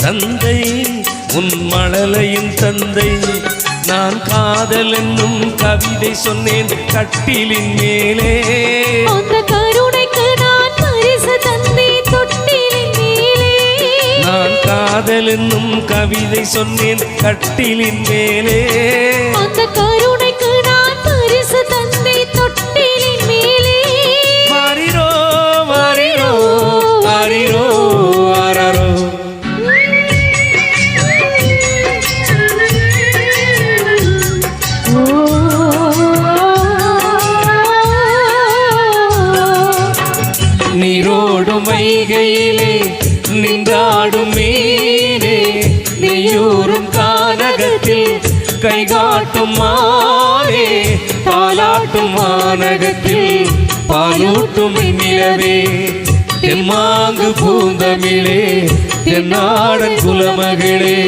தந்தை உன் மழலையின் தந்தை. நான் காதல் என்னும் கவிதை சொன்னேன் கட்டிலின் மேலே. அந்த கருணைக்கு நான் பரிசு தந்தேன் தொட்டிலின் மேலே. நான் காதல் என்னும் கவிதை சொன்னேன் கட்டிலின் மேலே. அந்த கருணைக்கு நான் பரிசு தந்தேன் தொட்டிலின் மேலே. மாறிரோ மாறிரோ மாறிரோ ஆரரோ. நீரோடும் வைகையிலே நின்றாடும் மீனே, நெய்யூரும் கானகத்தில் கைகாட்டும் மானே, தாலாட்டும் மாநகத்தில் பாலூட்டும் நிலவே. தெம்மாங்கு பூந்தமிழே தென்னாடன் குலமகளே.